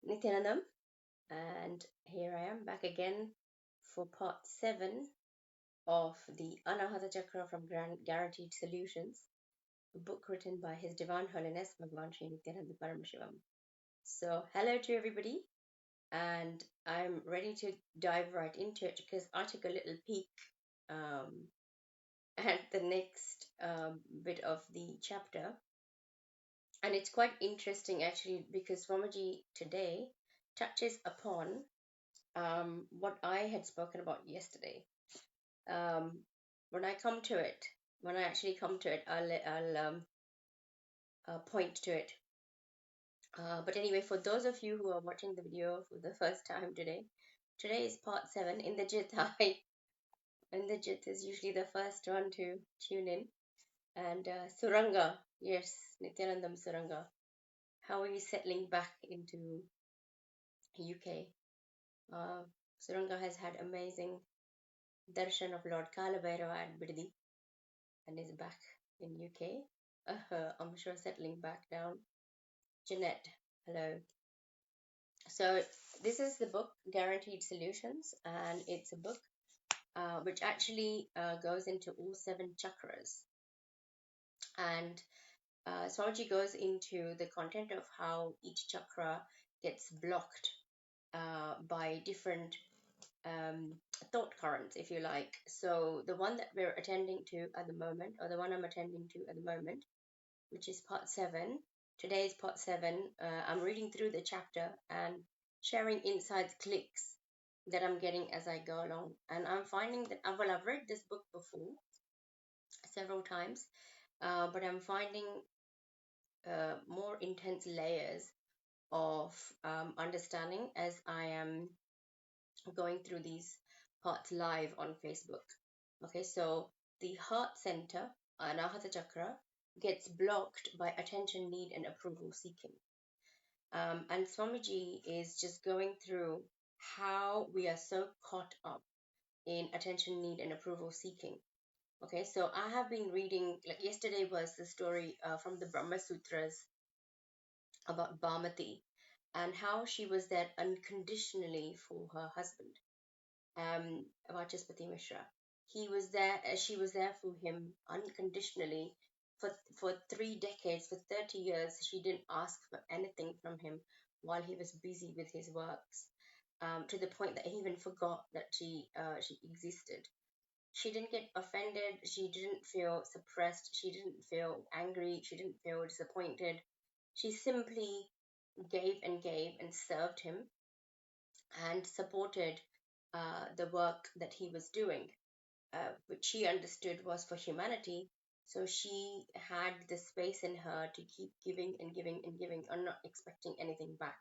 Nithyanandam, and here I am back again for part 7 of the Anahata Chakra from Guaranteed Solutions, a book written by His Divine Holiness Bhagavan Sri Nithyananda Paramashivam. So, hello to everybody, and I'm ready to dive right into it because I took a little peek at the next bit of the chapter, and it's quite interesting actually because Swamiji today touches upon what I had spoken about yesterday. When I come to it, when I actually come to it, I'll point to it. But anyway, for those of you who are watching the video for the first time today, today is part 7 in the Jit. In the Jit is usually the first one to tune in. And Suranga, yes, Nithyanandam Suranga. How are you settling back into UK? Suranga has had amazing darshan of Lord Kalabhairava at Biddi and is back in UK. I'm sure settling back down. Jeanette, hello. So this is the book Guaranteed Solutions, and it's a book which actually goes into all 7 chakras. And Swamiji goes into the content of how each chakra gets blocked by different thought currents, if you like. So the one that we're attending to at the moment, or the one I'm attending to at the moment, which is part 7. Today is part 7. I'm reading through the chapter and sharing inside clicks that I'm getting as I go along. And I'm finding that, well, I've read this book before several times, but I'm finding more intense layers of understanding as I am going through these parts live on Facebook. Okay, so the heart center, Anahata Chakra, gets blocked by attention need and approval seeking. And Swamiji is just going through how we are so caught up in attention need and approval seeking. Okay, so I have been reading, like yesterday was the story from the Brahma Sutras about Bhamati and how she was there unconditionally for her husband, Vachaspati Mishra. She was there for him unconditionally for 3 decades, for 30 years. She didn't ask for anything from him while he was busy with his works, to the point that he even forgot that she existed. She didn't get offended. She didn't feel suppressed. She didn't feel angry. She didn't feel disappointed. She simply gave and served him and supported the work that he was doing, which she understood was for humanity. So she had the space in her to keep giving and giving and giving and not expecting anything back.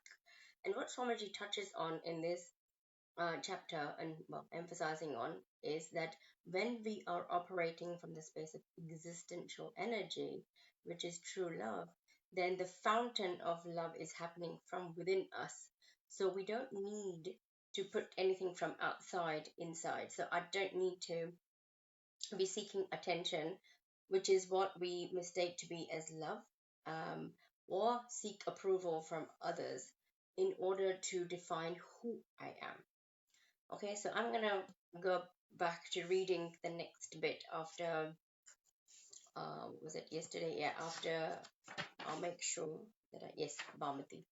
And what Swamiji touches on in this chapter and emphasizing on is that when we are operating from the space of existential energy, which is true love, then the fountain of love is happening from within us. So we don't need to put anything from outside inside. So I don't need to be seeking attention, which is what we mistake to be as love, or seek approval from others in order to define who I am. Okay, so I'm gonna go back to reading the next bit after, was it yesterday? Yeah, after, I'll make sure that yes, Bhamati.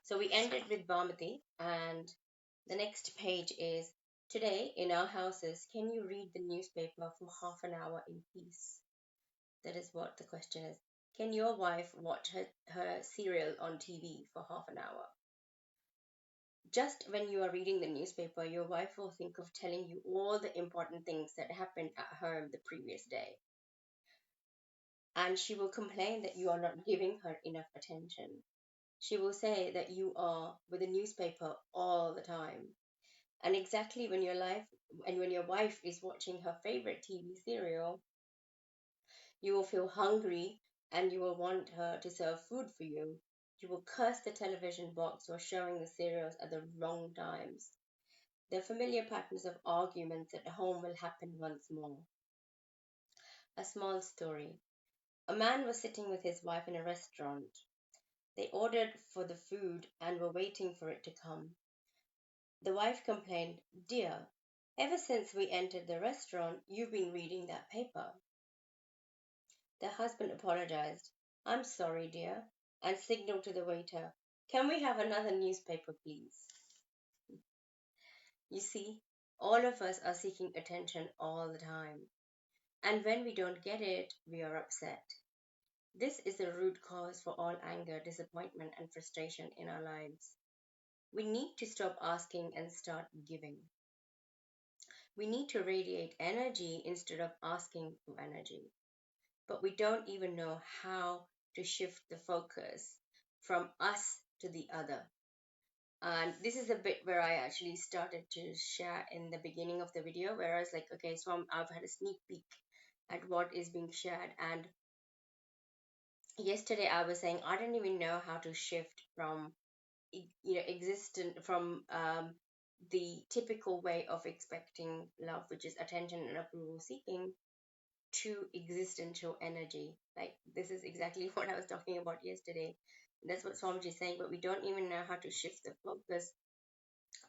So we ended with Bhamati, and the next page is, today in our houses, can you read the newspaper for half an hour in peace? That is what the question is. Can your wife watch her serial on TV for half an hour? Just when you are reading the newspaper, your wife will think of telling you all the important things that happened at home the previous day. And she will complain that you are not giving her enough attention. She will say that you are with the newspaper all the time. And exactly when when your wife is watching her favorite TV serial, you will feel hungry and you will want her to serve food for you. You will curse the television box for showing the serials at the wrong times. The familiar patterns of arguments at home will happen once more. A small story. A man was sitting with his wife in a restaurant. They ordered for the food and were waiting for it to come. The wife complained, "Dear, ever since we entered the restaurant, you've been reading that paper." The husband apologized. "I'm sorry, dear," and signaled to the waiter, "Can we have another newspaper, please?" You see, all of us are seeking attention all the time. And when we don't get it, we are upset. This is the root cause for all anger, disappointment, and frustration in our lives. We need to stop asking and start giving. We need to radiate energy instead of asking for energy. But we don't even know how to shift the focus from us to the other. And this is a bit where I actually started to share in the beginning of the video, where I was like, okay, so I've had a sneak peek at what is being shared. And yesterday I was saying I don't even know how to shift from existent from the typical way of expecting love, which is attention and approval seeking, to existential energy. Like, this is exactly what I was talking about yesterday. That's what Swamiji is saying, but we don't even know how to shift the focus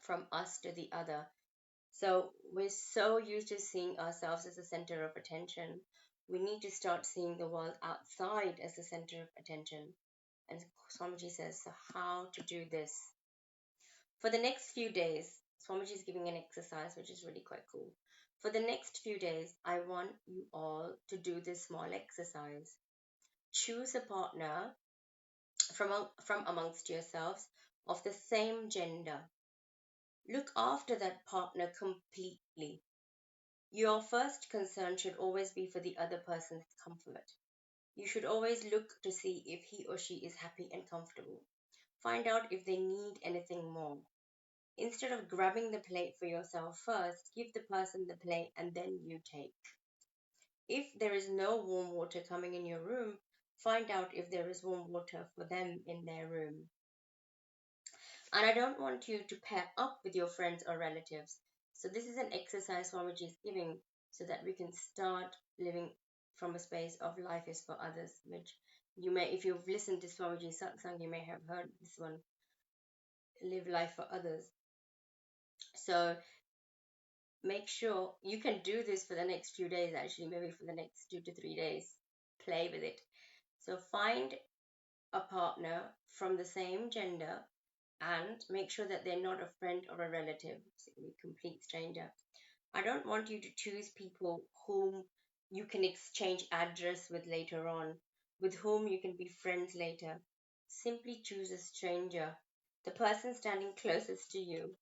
from us to the other. So we're so used to seeing ourselves as the center of attention. We need to start seeing the world outside as the center of attention. And Swamiji says, so how to do this? For the next few days, Swamiji is giving an exercise which is really quite cool. For the next few days, I want you all to do this small exercise. Choose a partner from amongst yourselves of the same gender. Look after that partner completely. Your first concern should always be for the other person's comfort. You should always look to see if he or she is happy and comfortable. Find out if they need anything more. Instead of grabbing the plate for yourself first, give the person the plate and then you take. If there is no warm water coming in your room, find out if there is warm water for them in their room. And I don't want you to pair up with your friends or relatives. So this is an exercise Swamiji is giving so that we can start living from a space of life is for others, which you may, if you've listened to Swamiji's satsang, you may have heard this one, live life for others. So make sure you can do this for the next few days, actually, maybe for the next 2 to 3 days. Play with it. So find a partner from the same gender and make sure that they're not a friend or a relative, a complete stranger. I don't want you to choose people whom you can exchange address with later on, with whom you can be friends later. Simply choose a stranger, the person standing closest to you.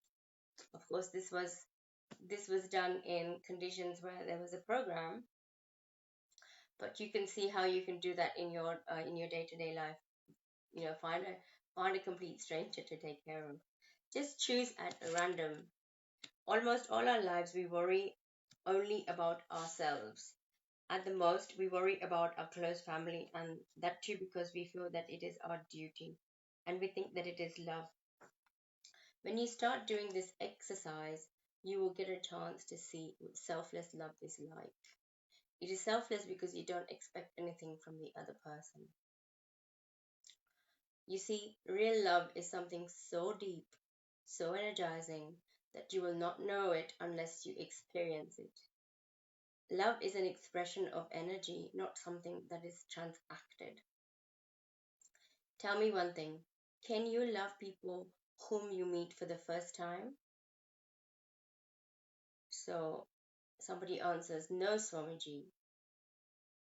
Of course, this was done in conditions where there was a program, but you can see how you can do that in your day-to-day life. Find a complete stranger to take care of. Just choose at random. Almost all our lives we worry only about ourselves. At the most, we worry about our close family, and that too because we feel that it is our duty and we think that it is love. When you start doing this exercise, you will get a chance to see what selfless love is like. It is selfless because you don't expect anything from the other person. You see, real love is something so deep, so energizing, that you will not know it unless you experience it. Love is an expression of energy, not something that is transacted. Tell me one thing. Can you love people whom you meet for the first time? So somebody answers, no, Swamiji.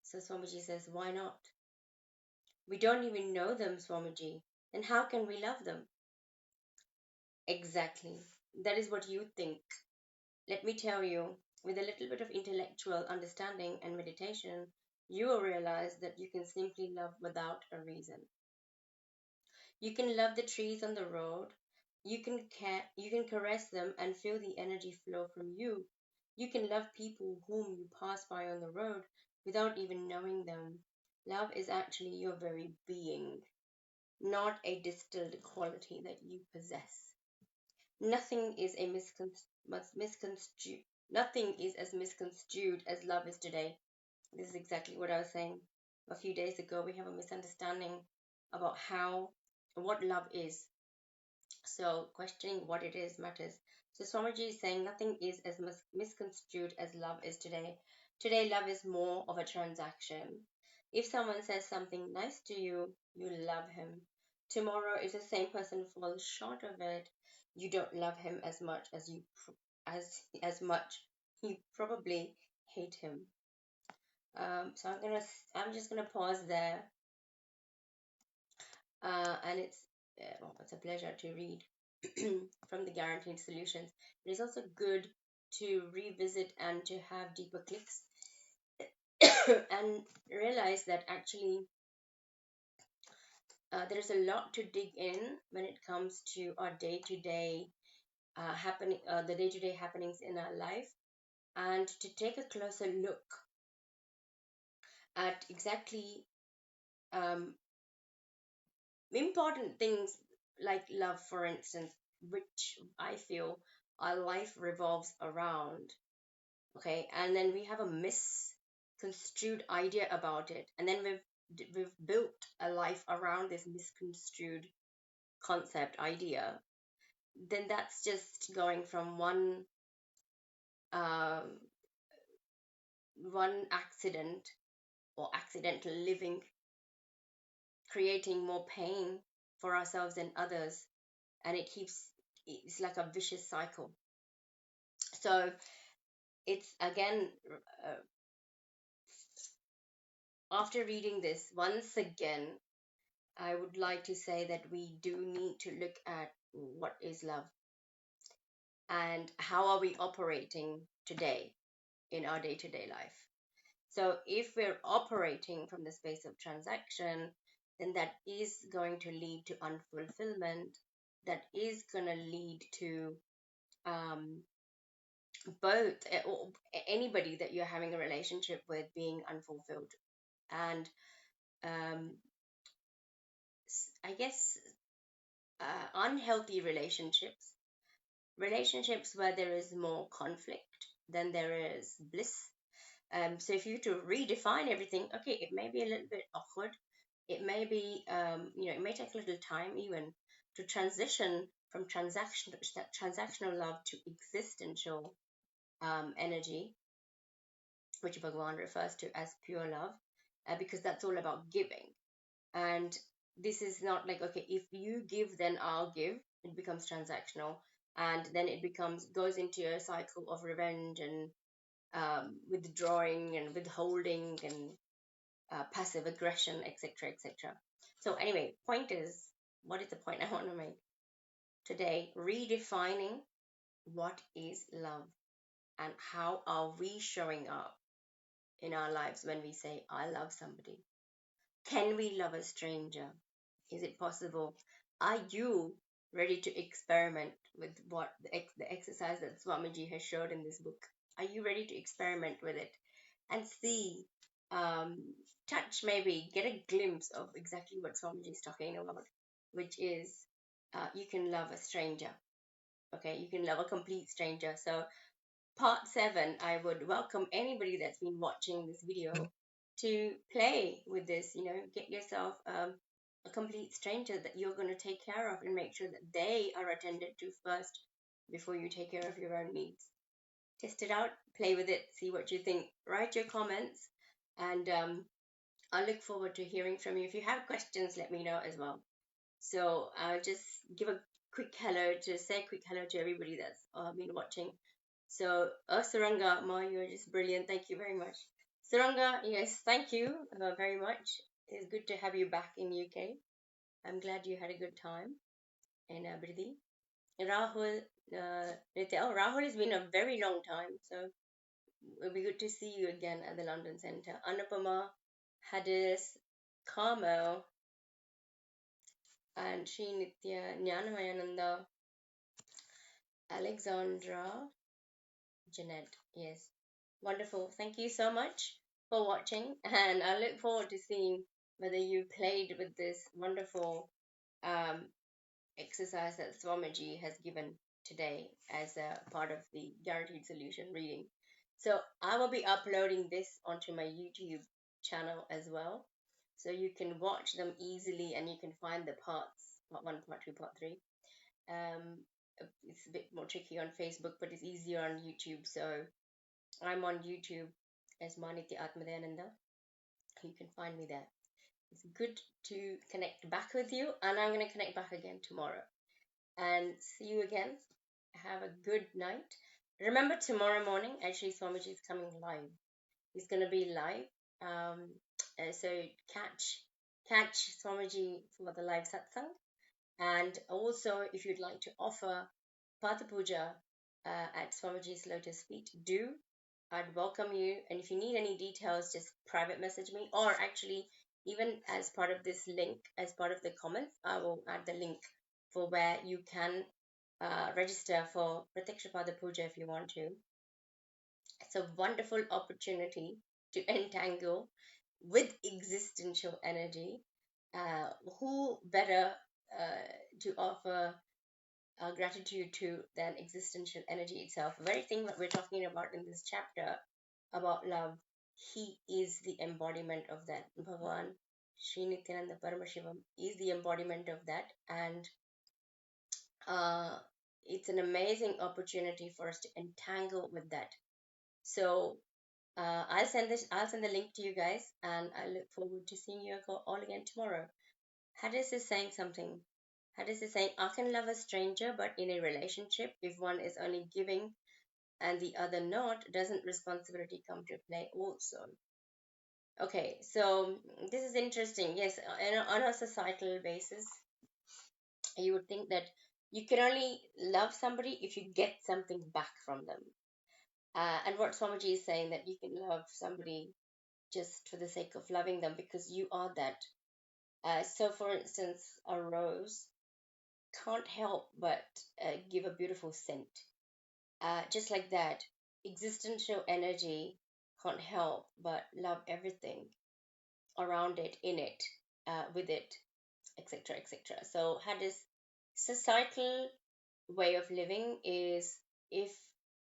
So Swamiji says, why not? We don't even know them, Swamiji. Then how can we love them? Exactly. That is what you think. Let me tell you, with a little bit of intellectual understanding and meditation, you will realize that you can simply love without a reason. You can love the trees on the road. You can caress them and feel the energy flow from you. You can love people whom you pass by on the road without even knowing them. Love is actually your very being, not a distilled quality that you possess. Nothing is misconstrued. Nothing is as misconstrued as love is today. This is exactly what I was saying a few days ago. We have a misunderstanding about how what love is. So questioning what it is matters. So Swamiji is saying nothing is as misconstrued as love is today. Today, love is more of a transaction. If someone says something nice to you, you love him. Tomorrow, if the same person falls short of it, you don't love him as much as as much. You probably hate him. So I'm just gonna pause there, and it's a pleasure to read from the Guaranteed Solutions. It is also good to revisit and to have deeper clicks and realize that actually there's a lot to dig in when it comes to our day-to-day the day-to-day happenings in our life, and to take a closer look at exactly um, important things like love, for instance, which I feel our life revolves around. Okay, and then we have a misconstrued idea about it, and then we've built a life around this misconstrued concept idea. Then that's just going from um, one accident or accidental living, creating more pain for ourselves and others, and it's like a vicious cycle. So it's again, uh, after reading this once again, I would like to say that we do need to look at what is love and how are we operating today in our day-to-day life. So if we're operating from the space of transaction, then that is going to lead to unfulfillment. That is going to lead to um, both or anybody that you're having a relationship with being unfulfilled. And um, I guess unhealthy relationships where there is more conflict than there is bliss. So if you to redefine everything, okay, it may be a little bit awkward. It may be, it may take a little time even to transition from transactional love to existential energy, which Bhagavan refers to as pure love, because that's all about giving. And this is not like, okay, if you give, then I'll give. It becomes transactional, and then it goes into a cycle of revenge and withdrawing and withholding and passive aggression, etc., etc. So anyway, point is, what is the point I want to make today? Redefining what is love and how are we showing up in our lives when we say, I love somebody. Can we love a stranger? Is it possible? Are you ready to experiment with what the exercise that Swamiji has showed in this book? Are you ready to experiment with it and see, touch, maybe get a glimpse of exactly what Swamiji is talking about, which is you can love a stranger. Okay, you can love a complete stranger. So part 7, I would welcome anybody that's been watching this video to play with this. Get yourself a complete stranger that you're going to take care of and make sure that they are attended to first before you take care of your own needs. Test it out, play with it, see what you think. Write your comments, and I look forward to hearing from you. If you have questions, let me know as well. So I'll just give a quick hello to say a quick hello to everybody that's been watching. So, Suranga, Ma, you're just brilliant. Thank you very much. Suranga, yes, thank you very much. It's good to have you back in UK. I'm glad you had a good time in Aberdeen. Rahul, Rahul, has been a very long time, so it'll be good to see you again at the London Centre. Anupama, Hadis, Carmel, and Sri Nithyananda, Alexandra, Jeanette. Yes, wonderful. Thank you so much for watching, and I look forward to seeing whether you played with this wonderful um, exercise that Swamiji has given today as a part of the Guaranteed Solution reading. So I will be uploading this onto my YouTube channel as well, so you can watch them easily and you can find the parts part 1, part 2, part 3. Um, it's a bit more tricky on Facebook, but it's easier on YouTube. So I'm on YouTube as Manitya Atmadyananda. You can find me there. It's good to connect back with you, and I'm going to connect back again tomorrow. And see you again. Have a good night. Remember, tomorrow morning, actually, Swamiji is coming live. He's going to be live. So catch Swamiji for the live satsang. And also, if you'd like to offer Pada Puja at Swamiji's lotus feet, do. I'd welcome you. And if you need any details, just private message me. Or actually, even as part of this link, as part of the comments, I will add the link for where you can register for Pratyaksha Pada Puja if you want to. It's a wonderful opportunity to entangle with existential energy. Who better to offer gratitude to than existential energy itself? The very thing that we're talking about in this chapter about love, he is the embodiment of that. Bhagavan, Sri Nithyananda Paramashivam, is the embodiment of that. And uh, it's an amazing opportunity for us to entangle with that. So I'll send the link to you guys, and I look forward to seeing you all again tomorrow. Hadis is saying something. Hadis is saying, I can love a stranger, but in a relationship, if one is only giving and the other not, doesn't responsibility come to play also? Okay, so this is interesting. Yes, on a societal basis, you would think that you can only love somebody if you get something back from them. And what Swamiji is saying, that you can love somebody just for the sake of loving them because you are that. So, for instance, a rose can't help but give a beautiful scent. Just like that, existential energy can't help but love everything around it, in it, with it, etc., etc. So, Hadis societal way of living is, if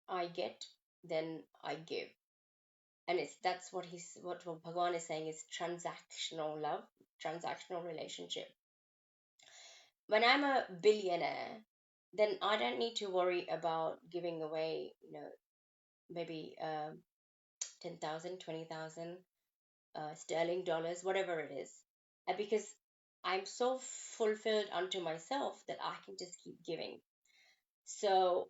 I get, then I give. And that's what Bhagavan is saying is transactional love, transactional relationship. When I'm a billionaire, then I don't need to worry about giving away, maybe 10,000, 20,000 sterling dollars, whatever it is, because I'm so fulfilled unto myself that I can just keep giving. So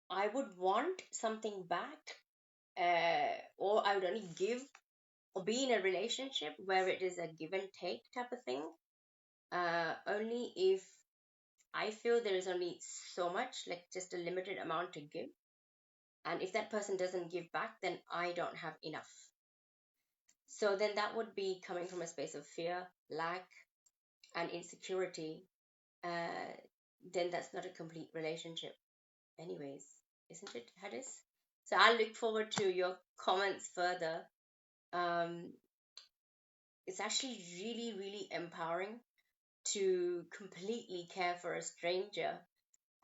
I would want something back, or I would only give or be in a relationship where it is a give and take type of thing, only if I feel there is only so much, like just a limited amount to give. And if that person doesn't give back, then I don't have enough. So then that would be coming from a space of fear, lack, and insecurity. Then that's not a complete relationship, anyways, isn't it, Hadis? So I'll look forward to your comments further. It's actually really, really empowering to completely care for a stranger.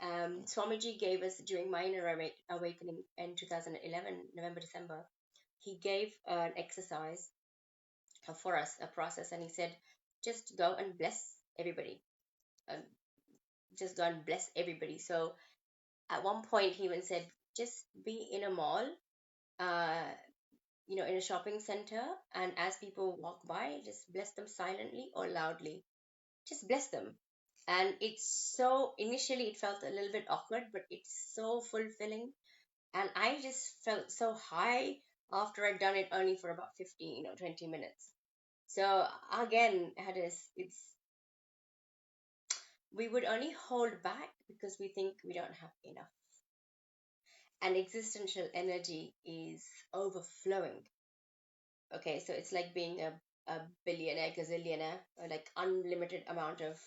Swamiji gave us, during my inner awakening in 2011, November, December, he gave an exercise for us, a process, and he said, just go and bless everybody. Um, just go and bless everybody. So at one point, he even said, just be in a mall, uh, in a shopping center, and as people walk by, just bless them silently or loudly. Just bless them. And it's so, initially it felt a little bit awkward, but it's so fulfilling. And I just felt so high after I'd done it only for about 15 or 20 minutes. So again, we would only hold back because we think we don't have enough. And existential energy is overflowing. Okay, so it's like being a billionaire, gazillionaire, or like unlimited amount of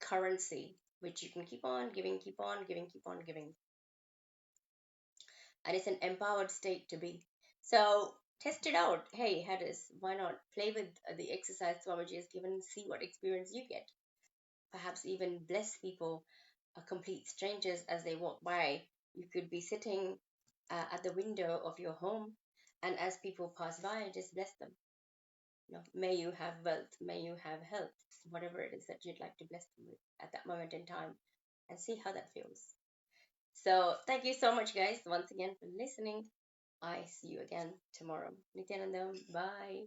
currency, which you can keep on giving, keep on giving, keep on giving. And it's an empowered state to be. So test it out. Hey, Hadis, why not play with the exercise Swamiji has given and see what experience you get? Perhaps even bless people, complete strangers, as they walk by. You could be sitting at the window of your home, and as people pass by, just bless them. May you have wealth, may you have health. whatever it is that you'd like to bless them with at that moment in time, and see how that feels. So thank you so much, guys, once again for listening. I see you again tomorrow. Nithyananda, bye.